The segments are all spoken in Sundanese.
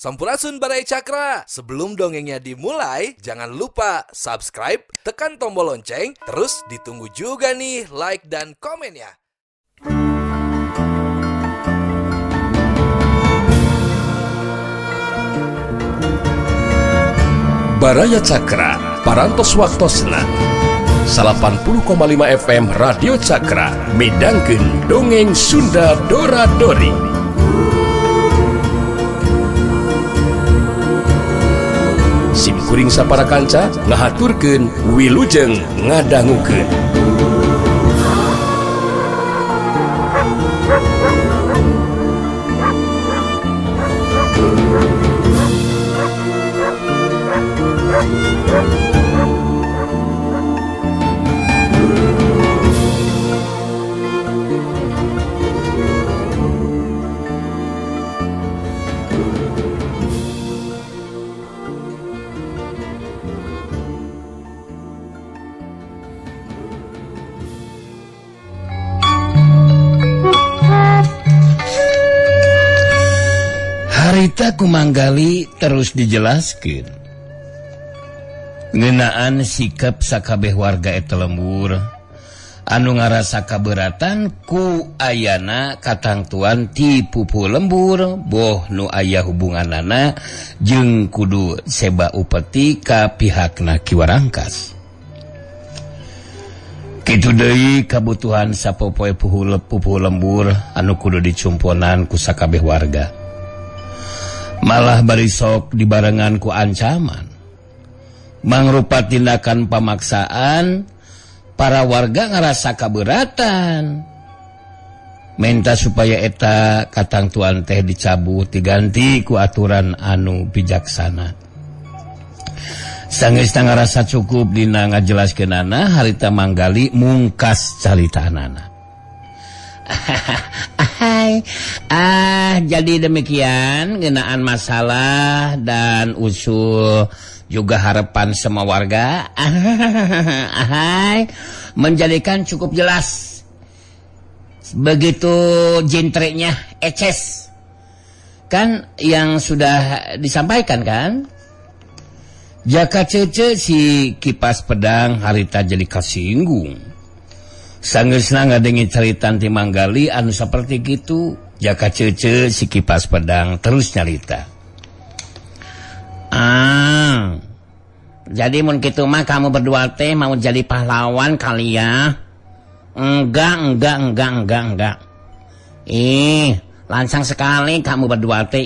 Sampurasun Barai Cakra. Sebelum dongengnya dimulai, jangan lupa subscribe, tekan tombol lonceng, terus ditunggu juga nih like dan komennya. Baraya Cakra, parantos waktosna 80,5 FM Radio Cakra, midangkeun dongeng Sunda Dora-Dori. Simkuring sapara kanca ngahaturkeun wilujeng ngadangukeun. Harita kumanggali terus dijelaskan ngeunaan sikap sakabeh warga eta lembur anu ngarasa kaberatan ku ayana katangtuan ti pupu lembur boh nu aya hubunganana jeung kudu seba upeti ka pihakna Kiwarangkas. Kitu deui kabutuhan sapopoe pupu lembur anu kudu dicumponan ku sakabeh warga. Malah barisok dibarengan ku ancaman mangrupa tindakan pamaksaan para warga ngerasa kaberatan minta supaya eta katangtuan teh dicabut diganti ku aturan anu bijaksana. Sanggeusna ngarasa cukup dina ngajelaskeunana harita manggali mungkas caritanana. Jadi demikian ngeunaan masalah dan usul juga harapan semua warga menjadikan cukup jelas begitu jentrenya eces kan yang sudah disampaikan kan. Jaka cece si kipas pedang harita jadi kasinggung. Sanggeusna ngadengin carita ti manggali anu seperti gitu. Jaka cece si kipas pedang terus nyarita. Jadi mun kitu mah kamu berdua teh mau jadi pahlawan kali ya? Enggak. Lancang sekali kamu berdua teh.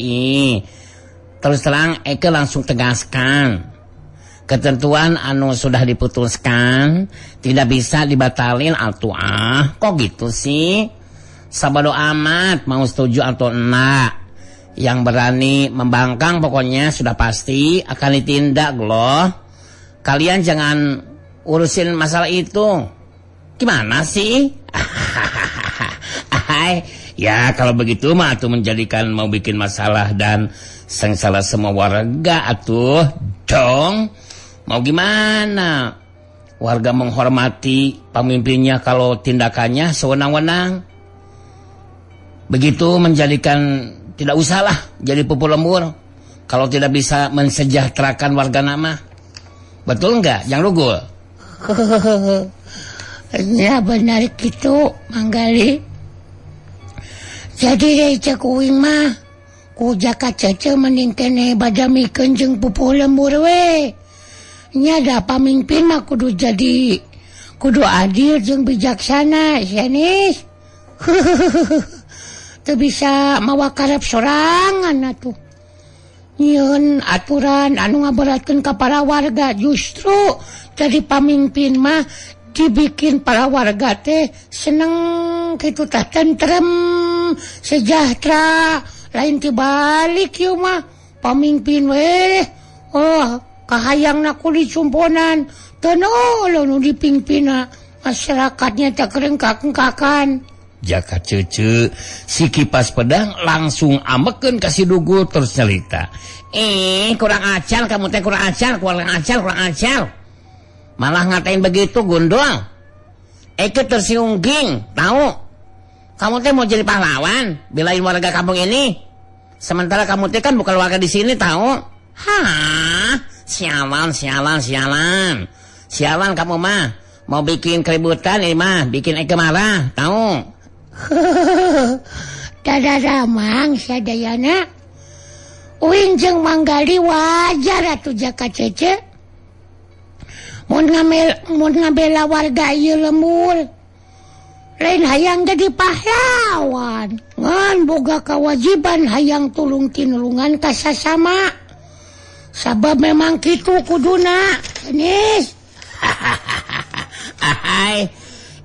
Terus terang Eke langsung tegaskan. Ketentuan anu sudah diputuskan tidak bisa dibatalin atuh kok gitu sih? Sabado amat mau setuju atau enggak. Yang berani membangkang pokoknya sudah pasti akan ditindak loh. Kalian jangan urusin masalah itu. Gimana sih? Ya kalau begitu mah atuh menjadikan mau bikin masalah dan sengsara semua warga atuh dong. Mau gimana? Warga menghormati pemimpinnya kalau tindakannya sewenang-wenang. Begitu menjadikan tidak usahlah jadi pupu lembur kalau tidak bisa mensejahterakan warga nama. Betul enggak? Yang Rugul? Ya benar gitu, Manggali. Jadi deh cek uing mah ku jaka cece mending kene badamikeun jeung pupu lembur we. Nya da pamimpin mah kudu adil jeung bijaksana, Yanis. Teu bisa mawa karep sorangan atuh. Nyieun aturan anu ngaberatkeun ka para warga, justru jadi pamimpin mah dibikin para warga teh seneng kitu tah tentrem, sejahtera. Lain tibalik ieu mah pamimpin we. Kahayangna kuli cumponan teu nu dipingpina masyarakatnya teh kerengkak-engkakan. Jaka cece si kipas pedang langsung amekeun ka si Dugul terus nyalita. Kurang ajar kamu teh, kurang ajar. Malah ngatain begitu Gundul. Eke tersinggung, tahu? Kamu teh mau jadi pahlawan, belain warga kampung ini. Sementara kamu teh kan bukan warga di sini tahu. Hah? Sialan. Sialan kamu mah. Mau bikin keributan ini mah, bikin Eke marah, tahu? Dadada mang sadayana. Uing jeung manggali wajar atuh Jaka Cece. Mun ngabela warga ieu lembur. Lain hayang jadi pahlawan, ngan boga kewajiban hayang tulung tinulungan ka sasama. Sabab memang kitu kuduna, genis.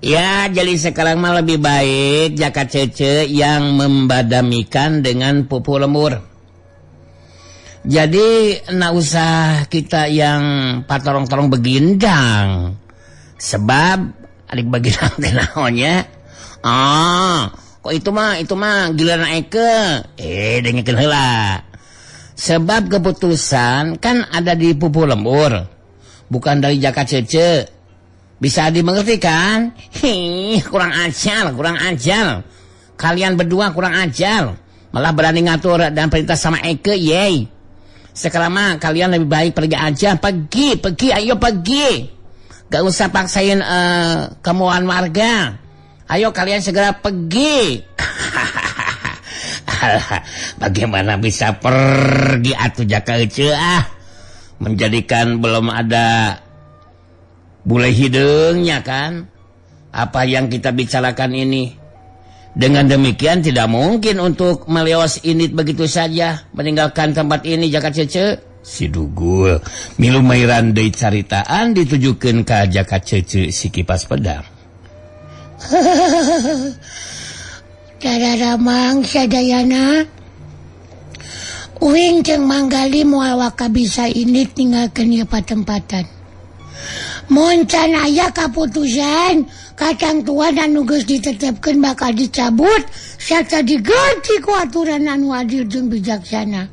Ya, jadi sekarang mah lebih baik Jaka Cece yang membadamikan dengan pupu lembur. Jadi, nggak usah kita yang patorong-torong begindang. Sebab adik baginang teh naonnya. Kok itu mah giliran Eke. Dengekeun heula. Sebab keputusan kan ada di pupu lembur. Bukan dari Jaka Cece. Bisa dimengerti kan? Kurang ajar. Kalian berdua kurang ajar. Malah berani ngatur dan perintah sama Eke, yey. Sekarang mah kalian lebih baik pergi aja. Ayo pergi. Gak usah paksain kemauan warga. Ayo kalian segera pergi. Bagaimana bisa pergi atuh Jaka Ece menjadikan belum ada bule hidungnya kan. Apa yang kita bicarakan ini. Dengan demikian tidak mungkin untuk meleos ini begitu saja meninggalkan tempat ini Jaka Cece. Si Dugul milu mairan deui caritaan ditujukeun ka Jaka Cece si kipas pedang. Dadada mang sadayana. Uing jeung manggali moal waka bisa ini tinggalkeun ieu patempatan. Mun can aya kaputusan kacang tua dan geus ditetepkeun bakal dicabut sarta diganti ku aturan anu adil jeung bijaksana.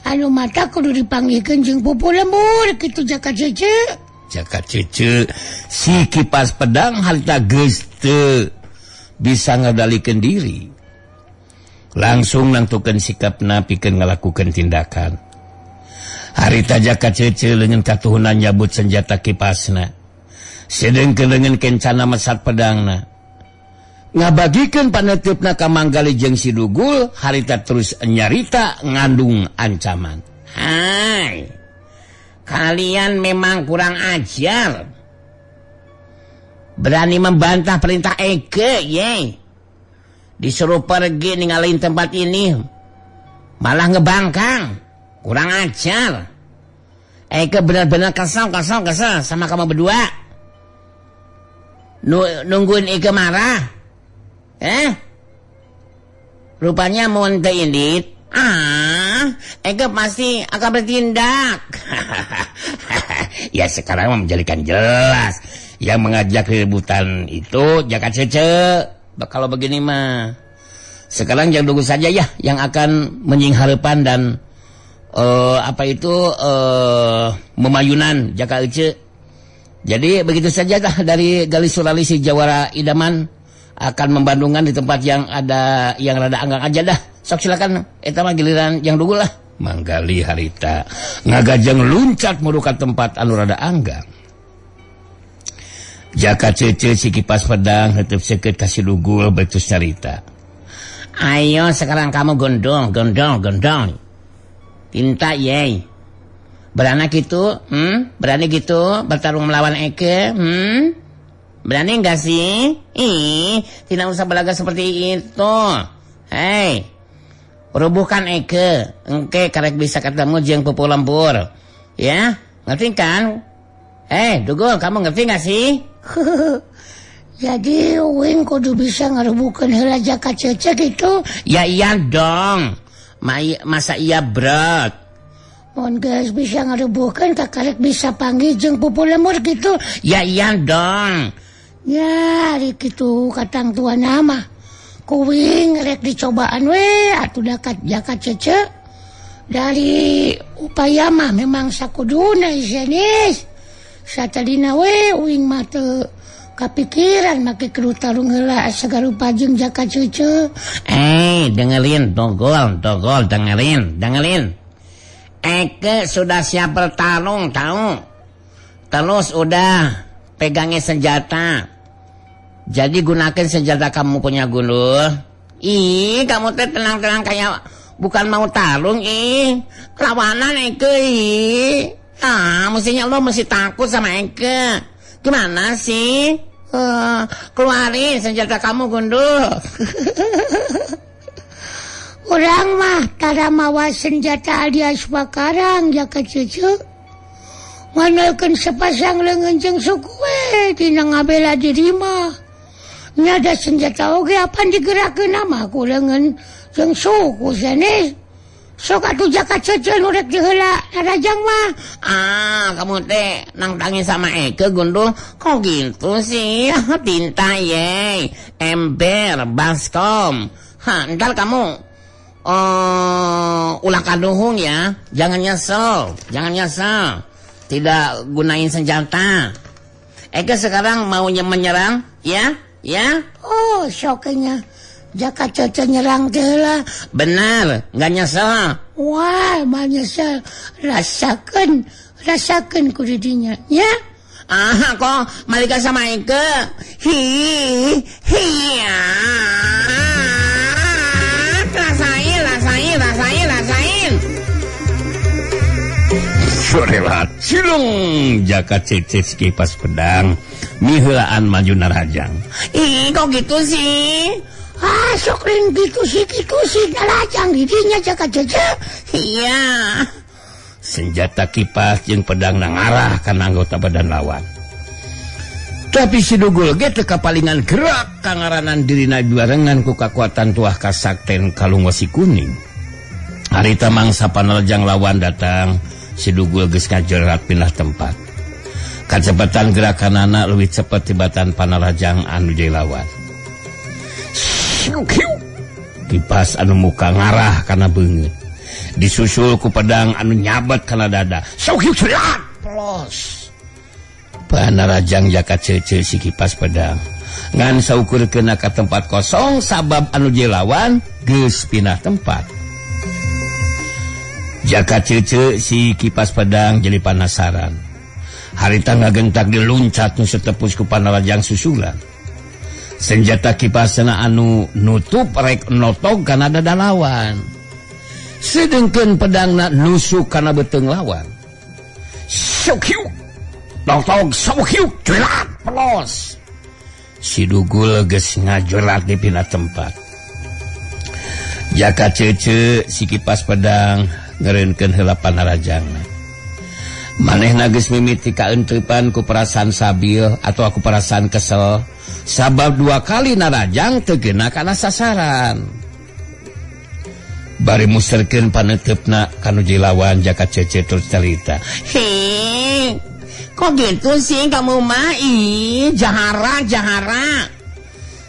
Anu mata kudu dipanggilkeun jeung pupu lembur kitu Jaka Cece. Jaka Cece si kipas pedang harita geus teu bisa ngadalikeun diri. Langsung nangtukeun sikapna pikeun ngalakukeun tindakan. Harita Jaka Cece leungeun katuhunan nyabut senjata kipasna. Sedengkeun leungeun kencana mesat pedangna. Ngabagikeun paneteupna ka manggali jeung si Dugul harita terus nyarita ngandung ancaman. Hai. Kalian memang kurang ajar. Berani membantah perintah Eke, ye. Disuruh pergi ninggalin tempat ini. Malah ngebangkang. Kurang ajar. Eke benar-benar kesal sama kamu berdua. Nungguin Eke marah. Rupanya mau indit. Eke pasti akan bertindak. Ya sekarang menjadikan jelas. Yang mengajak keributan itu Jaka Cece. Kalau begini mah sekarang jangan tunggu saja ya yang akan menying harapan dan memayunan Jaka Cece. Jadi begitu saja dari Gali Surali si Jawara Idaman akan membandungkan di tempat yang ada yang rada anggang aja dah. Sok silakan eta mah giliran yang dugul lah. Manggali harita ngagajeng luncat meruka tempat anu rada anggang. Jaka Cece si kipas pedang hetep seukeut ka si Dugul betus carita. Ayo sekarang kamu gondong. Tinta yey. Berani gitu? Berani gitu bertarung melawan Eke? Berani enggak sih? Tidak usah belaga seperti itu. Hei. Rubuhkan Eke. Engke karek bisa ketemu jeung pupu lembur. Ya? Ngerti kan? Dugul, kamu ngerti enggak sih? Jadi Uing kudu bisa ngerubuhkeun heula Jaka Cece gitu? Ya iya dong. Masa iya berat? Mun geus bisa ngerubuhkeun kakarek bisa panggil jeung pupu lembur gitu? Ya iya dong. Ya, ari kitu katang tua nama. Kuing rek dicobaan we atuh Jaka Cece. Dari upaya mah memang sakuduna jenis. Satadina we Uing mah teu Kapikiran make kudu tarung heula sagarupa jeung Jaka Cece. Dengerin dogol dengerin. Eke sudah siap bertarung tahu. Terus udah pegangin senjata. Jadi gunakan senjata kamu punya Gundul. Kamu teh tenang-tenang kayak bukan mau tarung lawanan Eke. Mestinya lo mesti takut sama Eke. Gimana sih? Keluarin senjata kamu Gundul. Orang mah tara mawa senjata alias bakarang Jaka Cece. Ngandalkeun sepasang leungeun jeung suku we tina ngabela diri mah. Nya ada senjata oge apan digerakkeun mah ku leungeun jeung suku sanes. Sok atuh Jaka Cece nu rek diheula Narajang mah. Kamu teh nangtangin sama Eke Gundul. Kok gitu sih? Tinta ye, ember, baskom. Ntar kamu ulah kaduhung ya. Jangan nyesel. Tidak gunain senjata. Eke sekarang maunya menyerang, ya? Oh, sokenya Jaka Cece nyerang heula. Benar, enggak nyesel. Wah, mah nyesel. Rasakeun ku didinya, ya? Kok malika sama Eke. Rasain. Sorelat silung Jaka Cece Kipas Pedang miheulaan maju Narajang. Kok gitu sih? Sok ring gitu sih Narajang didinya Jaka Cece. Iya. Senjata kipas jeung pedang nangarah kana anggota badan lawan. Tapi si Dugul ge teu kapalingan gerak kangaranan dirina barengan ku kakuatan tuah kasakten Kalung Wasi Kuning. Harita mangsa Panarajang lawan datang, si Dugul geus ngajerat pindah tempat. Kacepatan gerakanana leuwih cepet tibatan Panarajang anu jadi lawan. Kipas anu muka ngarah kana beungeut. Disusul ku pedang anu nyabat kana dada. Plos. Panarajang Jaka Cece si Kipas Pedang ngan saukurkeun ka tempat kosong sabab anu jadi lawan geus pindah tempat. Jaka Cece si Kipas Pedang jadi penasaran. Harita ngagentak diluncat nu setepus ku Panarajang susulan. Senjata kipasna anu nutup rek notog kana dada lawan. Sedengkeun pedangna nusuk kana beuteung lawan. Syukyu. Notog syukyu jelat pelos. Si Dugul geus ngajelat di pindah tempat. Jaka Cece si Kipas Pedang ngeureunkeun heula Panarajangna. Manehna geus mimiti kaenteupan ku perasaan sabil atau aku perasaan kesel sabab 2 kali Narajang teu geuna kana sasaran. Bari musterkeun paneutupna kanu jilawan Jaka Cece terus cerita. Kok gitu sih kamu mah? Jahara.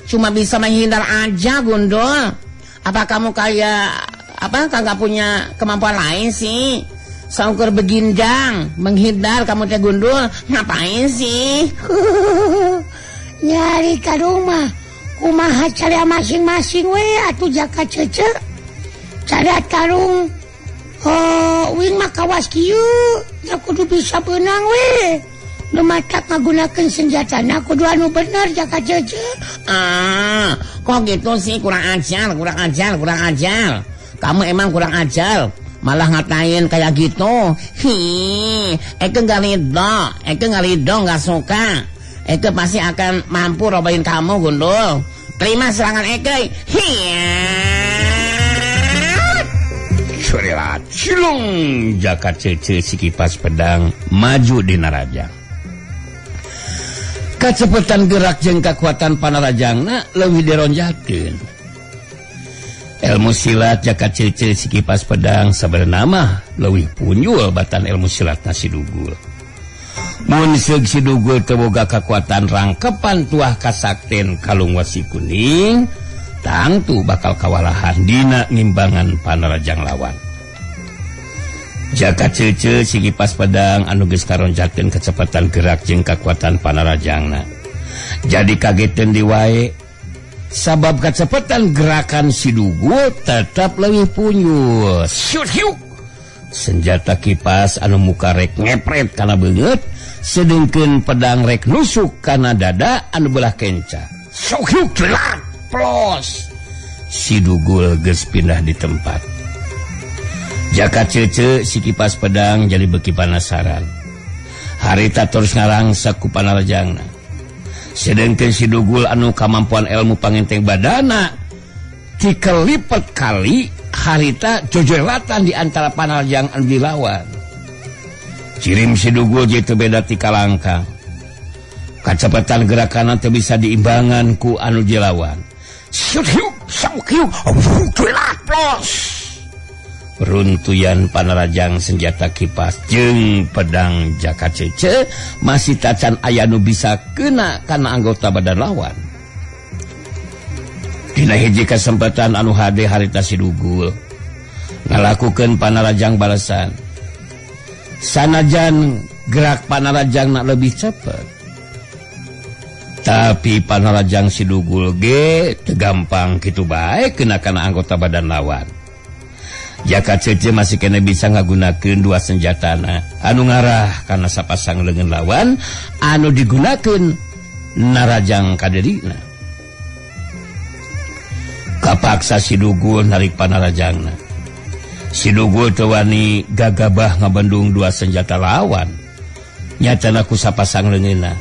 Cuma bisa menghindar aja Gundul. Apa kamu kagak punya kemampuan lain sih? Saukur begindang, menghindar kamu teh Gundul. Ngapain sih? Nyari ka rumah. Kumaha cara masing-masing we atuh Jaka Cece. Cadat karung wing mah kawas kieu. Ya kudu bisa beunang we. Nu matak ngagunakeun senjatana kudu anu bener Jaka Cece. Kok gitu sih? Kurang ajar. Kamu emang kurang ajar. Malah ngatain kayak gitu. Eke gak lido, gak suka. Eke pasti akan mampu robain kamu Gundul. Terima serangan Eke. Sorelat silung Jaka Cece si Kipas Pedang maju di Narajang. Kacepetan gerak jeung kakuatan Panarajangna leuwih dironjakeun. Ilmu silat Jaka Cece si Kipas Pedang sabenerna mah leuwih punjul batan ilmu silatna si Dugul. Mun seug si Dugul teu boga kakuatan rangkepan tuah kasakten Kalung Wasi Kuning, tangtu bakal kawalahan dina ngimbangan Panarajang lawan. Jaka Cece si Kipas Pedang anu geus karonjakeun kecepatan gerak jeung kakuatan Panarajangna. Jadi kagetan diwae sabab kecepatan gerakan si Dugul tetap lebih punyus. Syut hiuk. Senjata kipas anu muka rek ngepret kana beungeut, sedengkeun pedang rek nusuk kana dada anu belah kenca. Syuk hiuk telat plos. Si Dugul geus pindah di tempat. Jaka cece si kipas pedang jadi beki panasaran. Harita terus ngarangsa ku panarajangna. Sedengkeun si Dugul anu kamampuan ilmu pangenteng badana dikelipet kali harita jojoelatan di antara panarajang anu dilawan. Cirim si Dugul jitu beda ti kalangkang. Kacepatan gerakan teu bisa diimbangan ku anu dilawan. Syut hiuk, syuk hiuk, duelat plos. Runtuyan panarajang senjata kipas jeung pedang Jaka Cece masih tacan aya nu bisa kena kana anggota badan lawan. Dina hiji kesempatan anu hade harita si Dugul ngalakukeun panarajang balasan. Sanajan gerak panarajangna lebih cepet, tapi panarajang si Dugul ge teu gampang kitu bae kena kana anggota badan lawan. Jaka Cece masih kena bisa ngagunakeun dua senjatana anu ngarah kana sapasang leungeun lawan anu digunakeun narajang kaderina. Kapaksa si Dugul narik panarajangna. Si Dugul teu wani gagabah ngabendung dua senjata lawan. Nyatana ku sapasang leungeunna.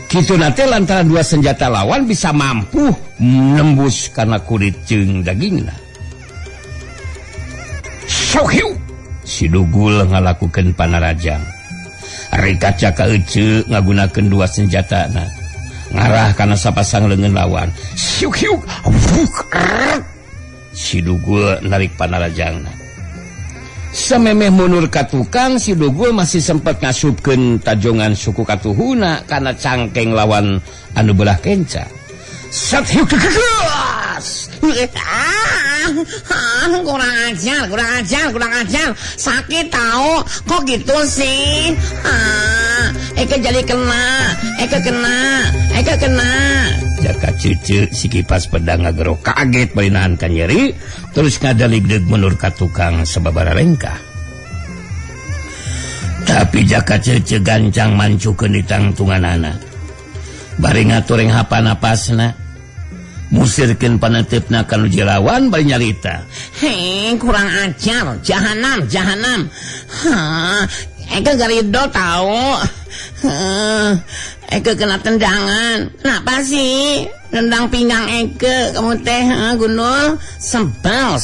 Kituna teh lantaran dua senjata lawan bisa mampu nembus kana kulit jeung dagingna. Syuhiu si Dugul ngalakukeun panarajang. Rikat Jaka Ece ngagunakeun dua senjatana ngarah kana sapasang leungeun lawan. Syuhiu si Dugul narik panarajangna. Samemeh mundur ka tukang, si Dugul masih sempat ngasupkeun tajongan suku katuhuna kana cangkeng lawan anu belah kenca. Sat hiu kekelas. Kurang ajar. Sakit tahu. Kok gitu sih? Eka jadi kena. Jaka Cece si kipas pedang ngagero kaget balinahan ka nyeri, terus ngadaligdeg mundur ka tukang sababaraha lengkah. Tapi Jaka Cece gancang mancukeun di tangtunganana. Bari ngatureng hapa-napasna, musirkeun panetepna ka nu jelawan bari nyarita. Hei, kurang ajar. Jahanam. Eka garido tahu. Eke kena tendangan. Kenapa sih? Nendang pinggang Eke. Kamu teh Gundul. Sebel.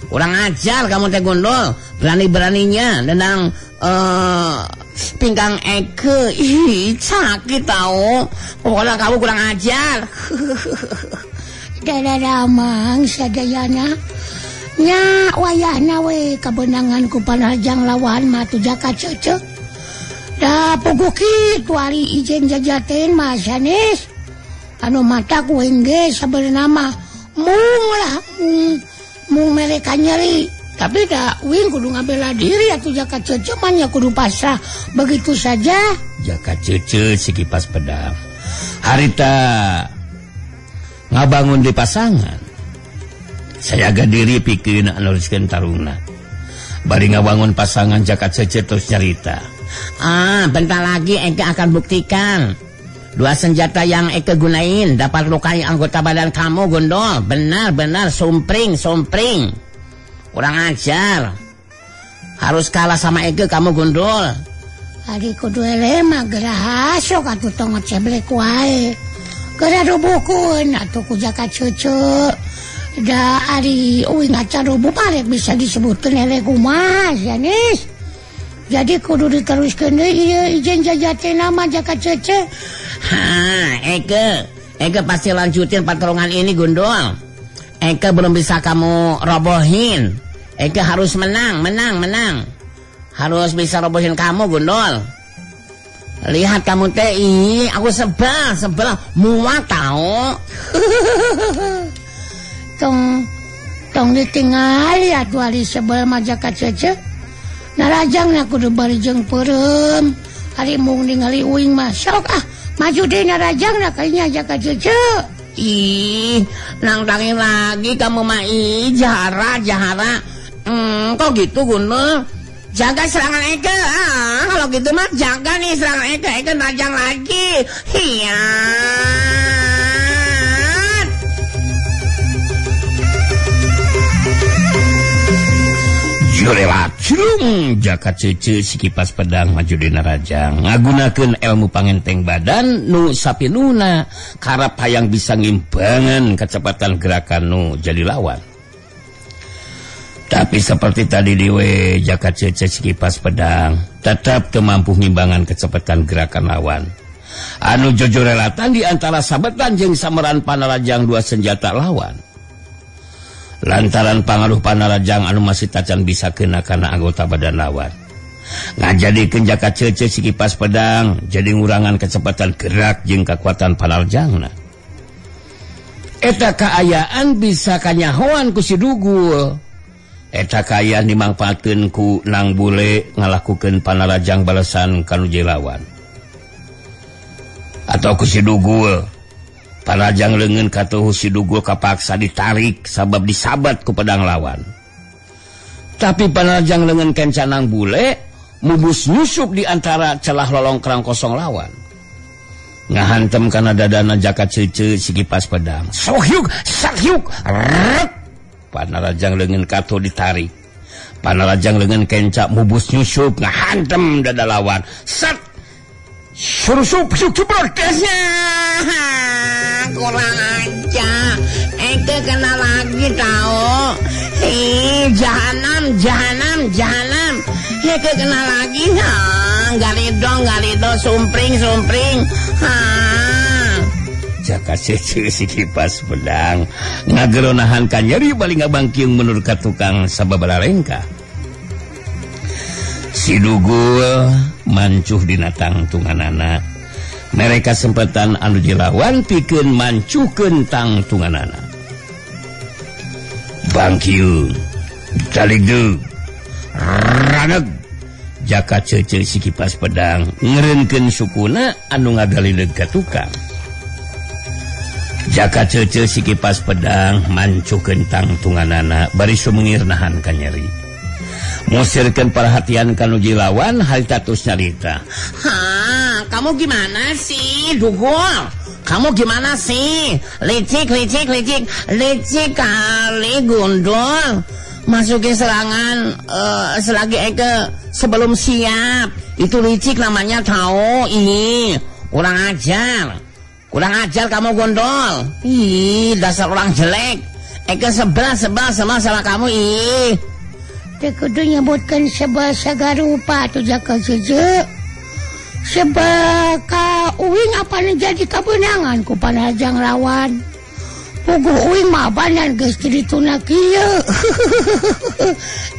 Kurang ajar kamu teh Gundul. Berani-beraninya nendang pinggang Eke. Ih, sakit tahu. Pokoknya kamu kurang ajar. Dadadamang sadayana. Nya wayahna we kebenangan ku panarajang lawan matu Jaka Cece. Da pogok kitu ari ijen jajaten mah sanes. Anu mata ku engge sabenerna mah mung mereka nyeri. Tapi da uing kudu ngabela diri atuh Jaka Cece mah nya kudu pasrah begitu saja. Jaka Cece si kipas pedang harita ngabangun di pasangan. Saya agak diri pikeun neruskeun taruna. Bari ngabangun pasangan Jaka Cece terus nyarita. Bentar lagi Eke akan buktikan. Dua senjata yang Eke gunain dapat lukai anggota badan kamu, Gundul. Benar, sumpring. Kurang ajar. Harus kalah sama Eke kamu, Gundul. Ari kudu elema gerah sok atuh tongot ceblek wae. Gerah rubuhkeun atuh ku Jaka Cece. Da ari uing acan rubuh parek bisa disebutkeun eleh kumaha sanes. Jadi kudu diteruskeun deui ijen jajaten nama Jaka Cece. Eke pasti lanjutin pertarungan ini, Gundul. Eke belum bisa kamu robohin. Eke harus menang. Harus bisa robohin kamu, Gundul. Lihat kamu teh, aku sebel, muak tahu. Tong ditingali atuh ari sebel mah Jaka Cece. Narajangna kudu bari jeung peureum. Ari mung ningali uing mah sok maju deh narajang lah kayaknya Jaka Cece. Ih, nantangin lagi kamu mah. Jahara. Kok gitu Gundul? Jaga serangan Eke. Kalau gitu mah jaga nih serangan Eke najang lagi. Hiat. Jurelat Cilung Jaka Cece si kipas pedang maju dina rajang ngagunakeun ilmu pangenteng badan nu sapinuna karap hayang bisa ngimbangan kecepatan gerakan nu jadi lawan. Tapi seperti tadi diwe Jaka Cece si kipas pedang tetap teu mampu ngimbangan kecepatan gerakan lawan. Anu jojorelatan di antara sabetan jeung sameran panarajang dua senjata lawan. Lantaran pangaruh panarajang anu masih tacan bisa kena kana anggota badan lawan. Ngajadikeun Jaka Cece si kipas pedang jadi ngurangan kecepatan gerak jeung kekuatan panarajangna. Eta kaayaan bisa kanyahoan ku si Dugul. Eta kaayaan dimangpaatkeun ku Nang Bule ngalakukeun panarajang balesan kanu lawan. Atau ku si Dugul panarajang leungeun katuh si Dugul kapaksa ditarik sabab disabat ku pedang lawan. Tapi panarajang leungeun kencan Nang Bule mubus nyusup di antara celah lolongkrang kosong lawan. Ngahantem kana dadana Jaka Cece si kipas pedang. Sahyuk. Panarajang leungeun katuh ditarik. Panarajang leungeun kenca mubus nyusup ngahantem dada lawan. Set. Surusup berkesnya. Kurang aja. Eke kena lagi tau. Jahanam. Eke kena lagi. Galido sumpring. Jaka Cece si kipas pedang ngageronahan ka nyeri bali ngabangkiung menurut ka tukang sababaraha rengka. Si Dugul mancuh dina tangtunganana. Mereka sempetan anu dilawan pikeun mancuhkeun tangtunganana. Bangkiung daligdeug radeg Jaka Cece si kipas pedang ngeureunkeun sukuna anu ngagalideug ka tukang. Jaka Cece si kipas pedang mancuhkeun tangtunganana bari sumengir nahan ka nyeri. Musirkeun perhatian kanu jilawan halitatus nyarita. Kamu gimana sih, Dugul? Kamu gimana sih? Licik kali Gundul. Masukin serangan selagi Eke sebelum siap. Itu licik namanya tahu. Ih, kurang ajar kamu Gundul. Ih, dasar orang jelek. Eke sebel sama kamu. Ih, kudu nyebutkan sebab sagarupa tuh Jaka Cece. Sebab ka uing apa jadi kebenangan ku panarajang lawan. Puguh uing mah banan geus dituna kieu.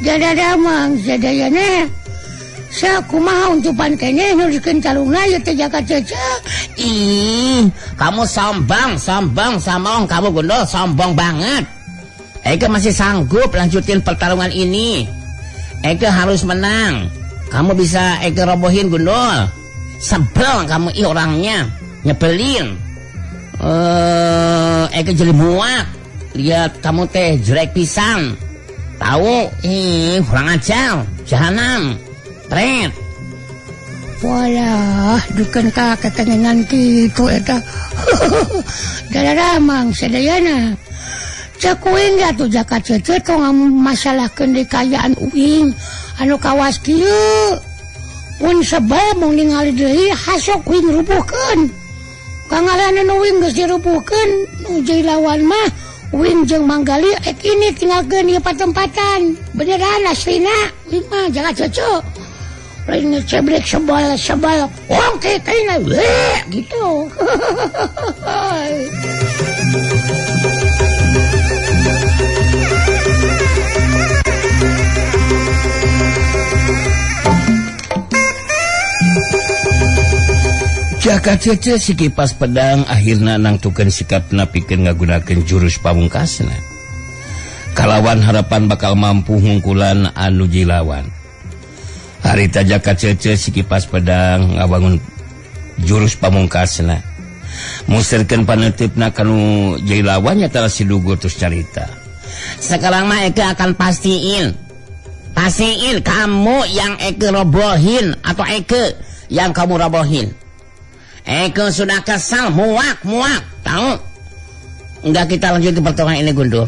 Dadadamang sadayana. Sakumaha untupan keneh nu dikentalungna ieu teh Jaka Cece. Ih, kamu sombong kamu Gundul, sombong banget. Eke masih sanggup lanjutin pertarungan ini. Eke harus menang. Kamu bisa Eke robohin Gundul. Sebel kamu orangnya, nyebelin. Eke jadi muak. Lihat kamu teh jelek pisan. Tahu? Kurang ajar. Jahanam. Tret. Walah, dukeun ka ketenengan kitu eta. Dadadamang sadayana. Cek uing tuh Jaka Cece tong masalahkeun di kayaan uing anu kawas kieu. Un sebab mung ningali deui hasok uing rubuhkeun. Kangalanan uing geus dirubuhkeun, nu lawan mah uing jeung manggali ini tinggalkeun ieu patempatan. Beneran aslina uing mah Jaka Cece. Lain ngecebrek sebal. Oke kayaknya gitu. Jaka Cece si kipas pedang akhirna nangtukeun sikapna pikeun ngagunakeun jurus pamungkasna. Kalawan harapan bakal mampu ngungkulan anu jilawan. Harita Jaka Cece si kipas pedang ngabangun jurus pamungkasna musirkeun panetipna kanu jadi lawannya tara Sidugul terus carita. Sekarang mah Eke akan pastiin kamu yang Eke robohin atau Eke yang kamu robohin. Eke sudah kesal, muak, tahu? Enggak, kita lanjut ke pertemuan ini, Gundul.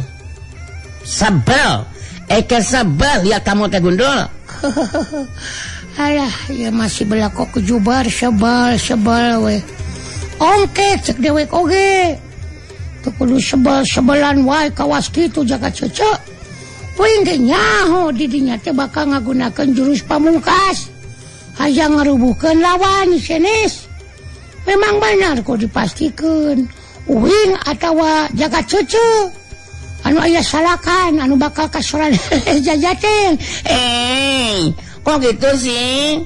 Sebel, Eke sebel lihat kamu teh, Gundul. Alah, ya masih berlaku kejubar, sebal we. Ongket cek dewek oge. Tuh kudu sebelan wae kawas kitu jaga cece. Poin ge nyaho didinya teh bakal ngagunakeun jurus pamungkas. Hayang ngarubuhkeun lawan senes. Memang benar kok dipastikan uing atawa jaga cece anu aya salakan anu bakal kasoran jajaten. Kok gitu sih?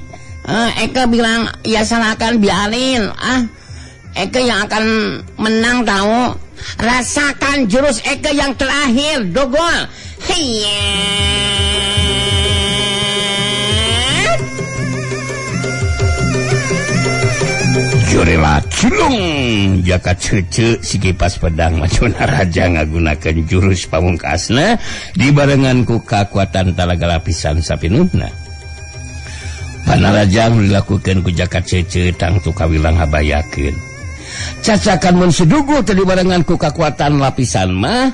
Eke bilang ya salakan biarin. Eke yang akan menang tahu. Rasakan jurus Eke yang terakhir, Dogol. Hiya. Jorela culung jaka cece si kipas pedang macuna raja ngagunakeun jurus pamungkasna dibarengan ku kakuatan talaga lapisan sapinuna. Panaraja dilakukeun ku jaka cece tangtu kawilang habayakeun. Cacakan mun Sidugul teu dibarengan ku kakuatan lapisan mah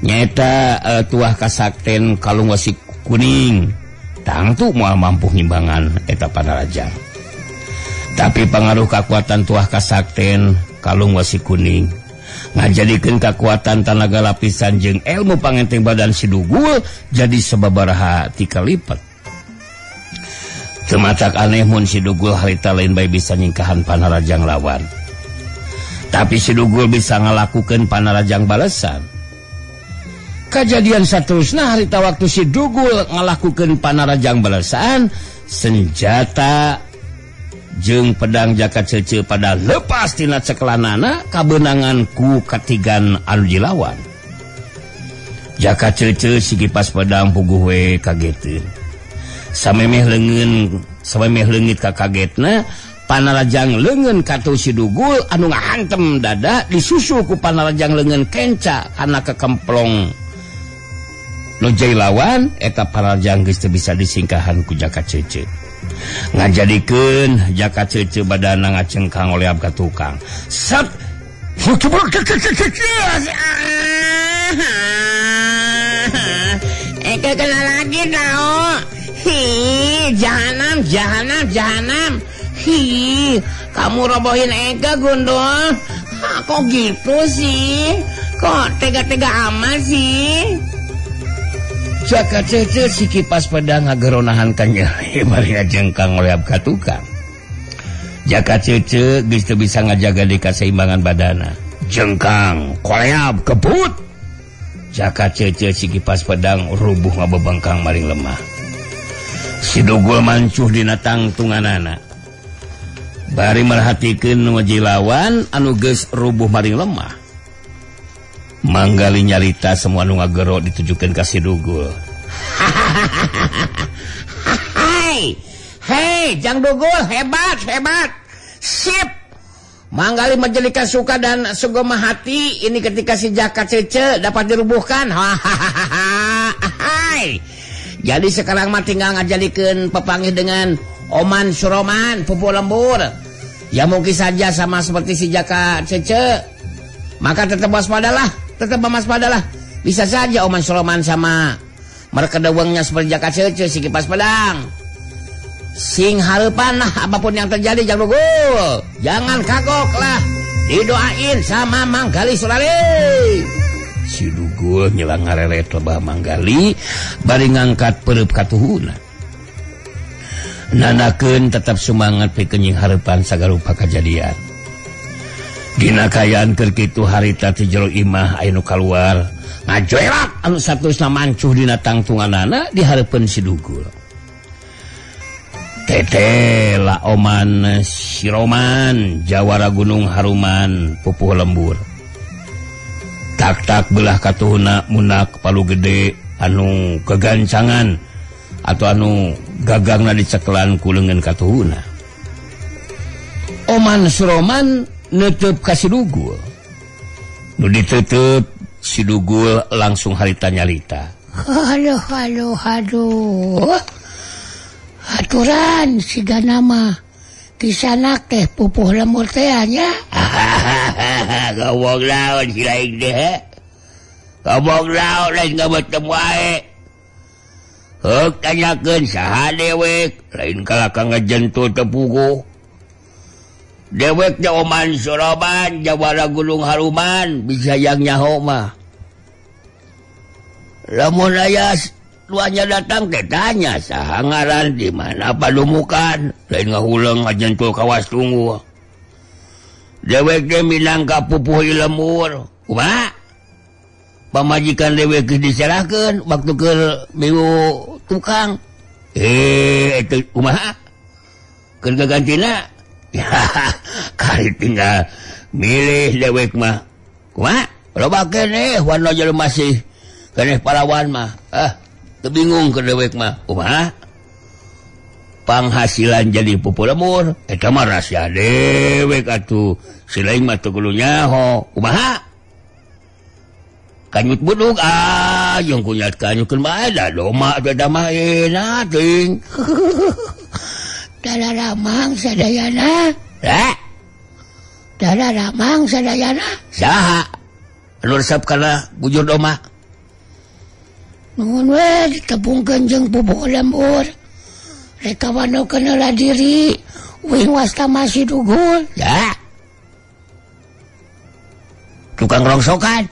nyaeta tuah kasakten kalung wasi kuning. Tangtu moal mampu ngimbangan eta panaraja. Tapi pengaruh kekuatan tuah kasakten kalung wasi kuning ngajadikeun kekuatan tanaga lapisan jeung ilmu pangenteng badan Sidugul jadi sababaraha ti kalipat. Teu macak aneh mun Sidugul harita lain bae bisa nyingkahan panarajang lawan. Tapi Sidugul bisa ngalakukeun panarajang balesan. Kejadian saterusna harita waktu Sidugul ngalakukeun panarajang balesan, senjata jeung pedang jaka cece pada lepas tina ceklanana kabenangan ku katigan anu dilawan. Jaka cece si kipas pedang puguh we kageteun. Samemeh leungit ka kagetna panarajang leungeun katu Sidugul anu ngahantem dada disusul ku panarajang leungeun kenca kana kekemplong nu jai lawan eta panarajang geus teu bisa disingkahan ku jaka cece. Ngajadikeun jaka cece badana ngacengkang oleh abka tukang. Sat. Eke kena lagi tau. Jahanam. Kamu robohin Eke, Gundul. Kok gitu sih? Kok tega-tega amat sih? Jaka cece si kipas pedang ngageronahan kanyai bari ngajengkang oleh abka tukang. Jaka cece geus teu bisa ngajaga di kaseimbangan badana. Jengkang, koleab, kebut. Jaka cece si kipas pedang rubuh ngabebengkang maring lemah. Sidugul mancuh dina tangtunganana. Bari merhatikeun waji lawan anu geus rubuh maring lemah. Manggali nyarita semua nu ngagero ditujukeun ka Sidugul. Hei, Jang Dugul, hebat. Sip. Manggali majelika suka dan sugema hati ini ketika si Jaka cece dapat dirubuhkan. Jadi sekarang mah tinggal ngajadikeun pepanggih dengan Oman Suroman, pupu lembur. Ya mungkin saja sama seperti si Jaka cece. Maka tetap waspadalah. Bisa saja Oman Suroman sama merkedewengnya seperti Jaka cece si kipas pedang. Sing hareupan lah apapun yang terjadi Jang Dugul. Jangan kagok lah. Didoain sama Manggali Surale. Sidugul nyelang ngarelet lebah Manggali bari ngangkat pereup katuhuna. Nanakeun tetap semangat pikeun hareupan sagarupa kajadian. Dina kayaan keur kitu harita ti jero imah aya nu kaluar ngajoerak anu saterusna mancuh dina tangtunganana di hareupeun Sidugul. Tete la Oman Siroman jawara Gunung Haruman pupuh lembur. Tak belah katuhuna munak palu gede anu kegancangan atau anu gagangna dicekelan ku leungeun katuhuna. Oman Suroman nutup kasih dugul. Nu ditutup si dugul langsung harita nyalita. Aduh. Aturan siga nama kisana teh pupuh lemur teh nya. Gawang lawan si lain deh. Gawang lawan lain gak bertemu wae. Hek tanyakeun saha dewek, lain kalakang ngajentul tepugu. Dewek nya Oman Suroman, Jawara Gunung Haruman, bisa yang nyaho mah. Lamun aya luanya datang teh tanya saha ngaran di mana padumukan, lain ngahuleung ngajentul kawas tunggu. Dewek teh minangka pupuh lemur. Kumaha? Pamajikan dewek diserahkeun waktu ke milu tukang. Itu kumaha? Keur gagantina? Ya, kali tinggal milih dewek mah. Kumaha? Loba keneh warna jelema masih keneh pahlawan mah. Teu bingung ke dewek mah. Kumaha? Penghasilan jadi pupuh lemur eta mah rahasia dewek atuh. Si lain mah teu kudu nyaho. Kumaha? Kanyut buduk yang kunyat kanyutkeun mah ada doma ada mah enak ting. Dalaramang sadayana. Dalaramang sadayana. Saha? Anu resep kana bujur doma. Nuhun we ditepungkeun jeung pupuh lemur. Rek kawanokeun heula diri. Wing wasta masih dugul. Ya. Tukang rongsokan.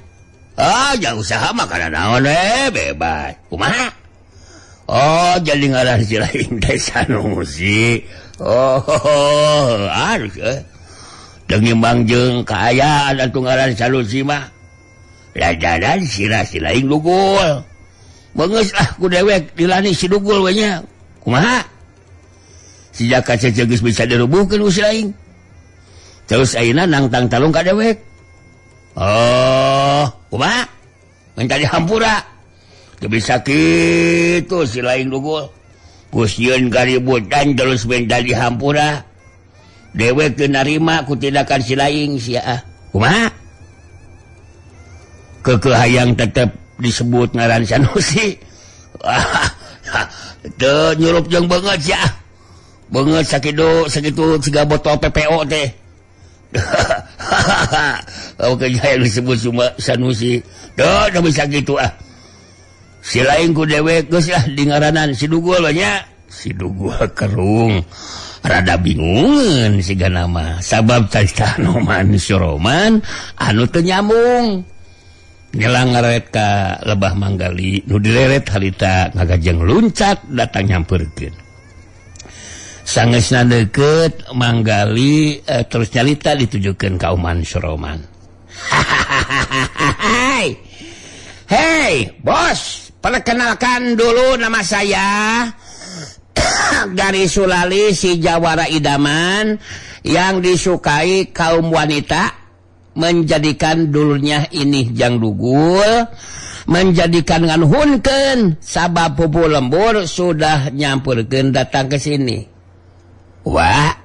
Jangan usaha makanan naon bebas. Kumaha? Jadi ngaran si lain teh Sanusi. Harus dengimbang jeung kaayaan atuh ngaran Sanusi mah. Ladanan sirah si lain dugul. Beungeus lah ku dewek dilani si dugul we nya. Kumaha? Si Jaka geus bisa dirubuhkeun ku si lain. Terus ayeuna nangtang talung ka dewek. Kumaha? Minta dihampura. Teu bisa kitu si lain dugul. Kusieun kaributan terus minta dihampura. Dewek teu narima ku tindakan si lain sia. Kumaha? Keukeuh hayang tetep disebut ngaran Sanusi. Teu nyurup jeung beungeut sia. Beungeut sakitu siga botol PPO teh. Oke, yang disebut cuma Sanusi. Tuh bisa gitu Si lain ku dewek geus lah di ngaranan si dugul banyak. Si dugul kerung. Rada bingungan siga nama. Sabab carita Oman Suroman anu teu nyambung. Ngelang ngaret ka lebah manggali. Nu dileret harita ngagajeng luncat datang nyampeurkeun. Sangesna deket manggali terus nyalita ditujukeun ka Oman Suroman. Hei, bos, perkenalkan dulu nama saya dari Sulali si Jawara idaman yang disukai kaum wanita, menjadikan dulunya ini jang dugul, menjadikan nganhunkeun sabab pupuh lembur sudah nyampurkeun datang ke sini. Wah,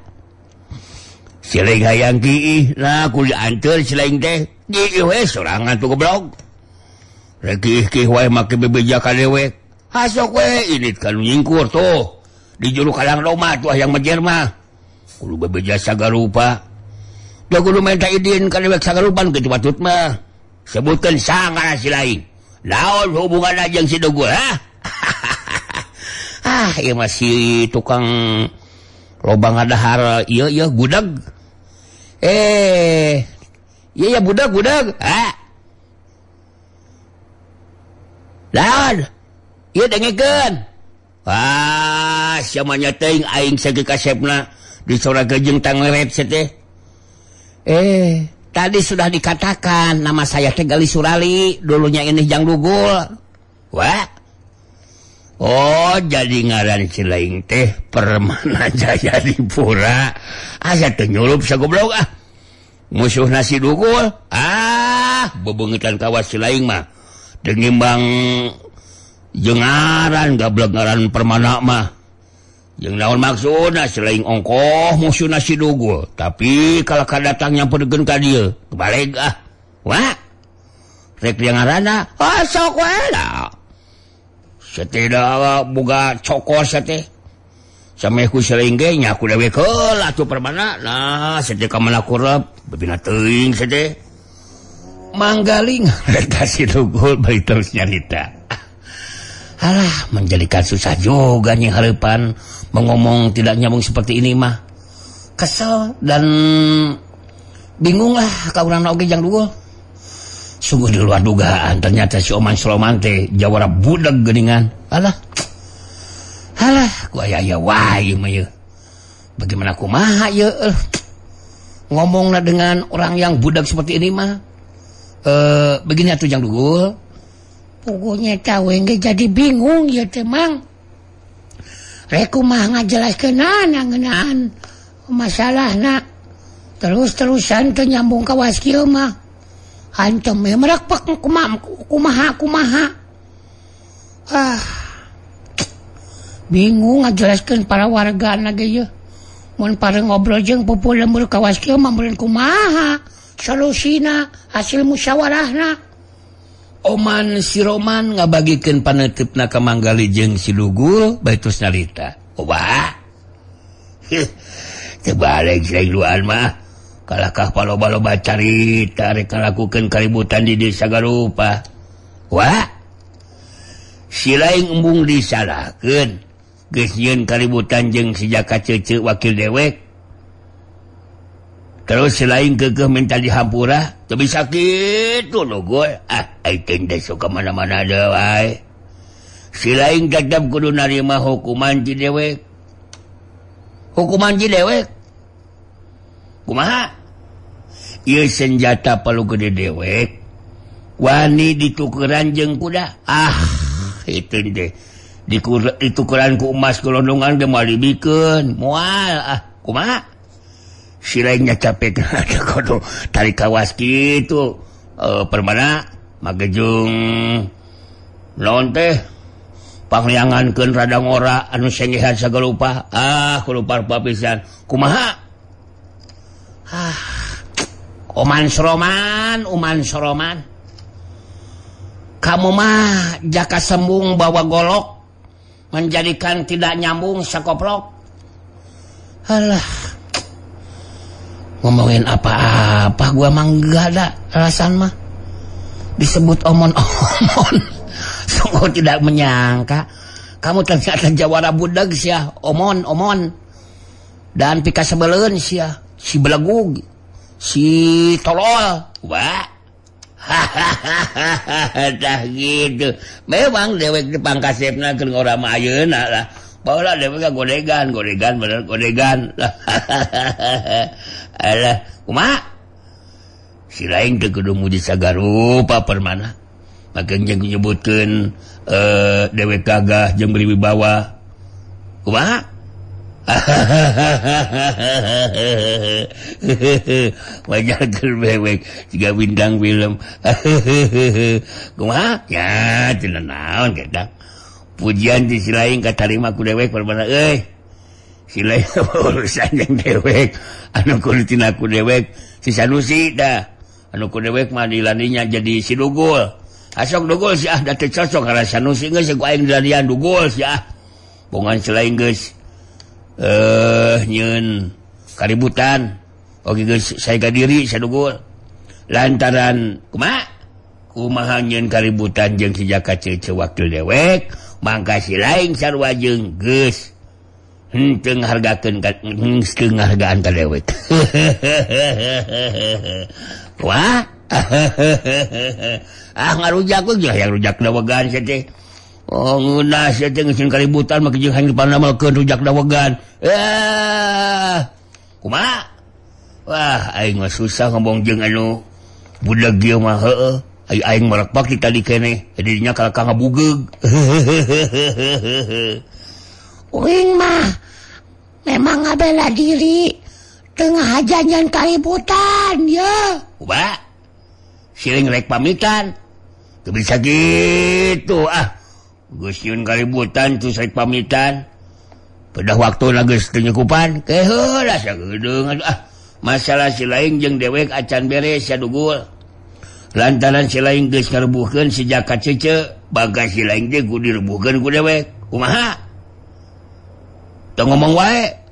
sileng hayang kiih, nah kuliah anteur sileng teh, kiih we sorangan tuh goblok. Rek kiih wae make bebeja ka dewek. Hasok we init kan nyingkur tuh. Di juru kalang Roma tuh yang mejer mah. Kudu bebeja sagarupa. Da kudu minta idin ka dewek sagarupan kitu patut mah. Sebutkeun sangar si lain. Naon hubunganna jeung si dugul ha? Ieu mah si tukang lobang adahar iya budag. Iya budag. Lawan. Ieu dengekeun. Siamanya teuing aing sage kasepna disorakeun jeung tangleret teh. Tadi sudah dikatakan nama saya teh Gali Surali, dulunya ini jang dugul. Wah. Jadi ngaran si lain teh Permana Jaya Dipura. Asa teu nyulup sagoblok Musuh nasi dugul. Bebeungetan kawas si lain mah. Dengimbang jeung ngaran gablek ngaran Permana mah. Yang naon maksudna selain ongkoh musuhna si Dugul, tapi kalau datangnya pergen ka dieu, kebalik ah. Wah. Rek yang ngaranna, sok wae lah. Setida boga cokos teh. Sameh ku selain ge nya ku dewe keul atuh permana. Nah, seteu ka mana kurep, bebina teuing seteh. Manggaling rek ka si Dugul bari terus nyarita. Alah, menjadikan susah juga nih harapan mengomong tidak nyambung seperti ini mah. Kesel dan bingung lah kaurang oge Jang Dugul. Sungguh di luar dugaan ternyata si Oman Suloman teh jawara budak geuningan. Alah, ku aya wae mah ye. Bagaimana kumaha ye? Ngomongna dengan orang yang budak seperti ini mah. Begini atuh Jang Dugul. Pokoknya tahu enggak jadi bingung ya temang. Reku mah ngajelaskeun ngeunaan masalahna. Terus-terusan teu nyambung ka waskieu mah. Hantem we meurek pak kumaha. Bingung ngajelaskeun para wargana ge ye. Mun pare ngobrol jeung pupu lembur ka waskieu mah meureun kumaha solusina hasil musyawarahna. Oman si Roman ngabagikeun paneutupna ka Manggali jeung si Dugul bae terus nyarita. Wah. Teu balik sailuan mah. Kalakah paloba-loba carita rek ngalakukeun kaributan di dieu sagarupa. Wah. Si laing embung disalahkeun. Geus nyieun kaributan jeung si Jaka Cece wakil dewek. Terus selain kekeh minta dihampura, teu bisa kitu Dugul. Aing teh sok ka mana-mana deui wae. Selain tetep kudu narima hukuman ci dewek. Hukuman ci dewek. Kumaha? Ieu senjata palu gede dewek. Wani ditukeran jeung kuda. Itu teh. Ditukeran ku emas golondongan ge moal dibikeun. Moal kumaha? Si lainnya capek ada kodo tarik kawas gitu permana magejung naon teh pangliangankeun rada ngora anu sengehan sagalupa kulupa pisan kumaha Oman Soroman kamu mah jaka sembung bawa golok menjadikan tidak nyambung sakoplok. Alah, ngomongin apa-apa gua mah enggak ada alasan mah. Disebut omon sungguh tidak menyangka kamu ternyata jawara budak sia omon dan pika sebeleun sia si belegug si tolol. Wah dah gitu memang dewek di pangkasepna keur ngora mah ayeuna lah baheula dewek godegan bener godegan. Alah, kumaha? Si lain teu kudu muji sagarupa permana. Makeun jeung nyebutkeun dewek gagah jeung beri wibawa. Kumaha? Wajar keur bewek jiga bintang film. Kumaha? Ya, teu naon kita. Pujian di si lain katarima ku dewek permana euy. Sila urusan yang dewek anu kulitin aku dewek si Sanusi dah anu ku dewek mah dilaninya jadi si Dugul. Asok Dugul sih da teu cocok karena Sanusi geus ku aing dilanian Dugul sih bongan selain geus nyieun kaributan oge geus saega diri si Dugul lantaran kumaha nyieun kaributan jeung si Jaka Cece wakil dewek mangka si lain sarua jeung geus teu ngahargakeun ka dewek. Wah. Ngarujak we yang rujak dawegan teh. Oh ngeunah teh geus kaributan make jeung hangeupan namalkeun rujak dawegan. Kumaha? Wah, aing mah susah ngomong jeung anu budak ieu mah heueuh. Aing merekpak di tadi keneh. Jadinya kalaka ngabugeug. Uing mah memang ngabela diri tengah hajanyan kaributan ya. Ubah siling rek pamitan teu bisa gitu geus nyieun kaributan terus rek pamitan pada waktu lagi penyekupan masalah si lain jeung dewek acan beres ya dugul lantaran si lain geus ngarebuhkeun sejak kacece bagas si lain ge kudu direbuhkeun ku dewek kumaha teu ngomong wae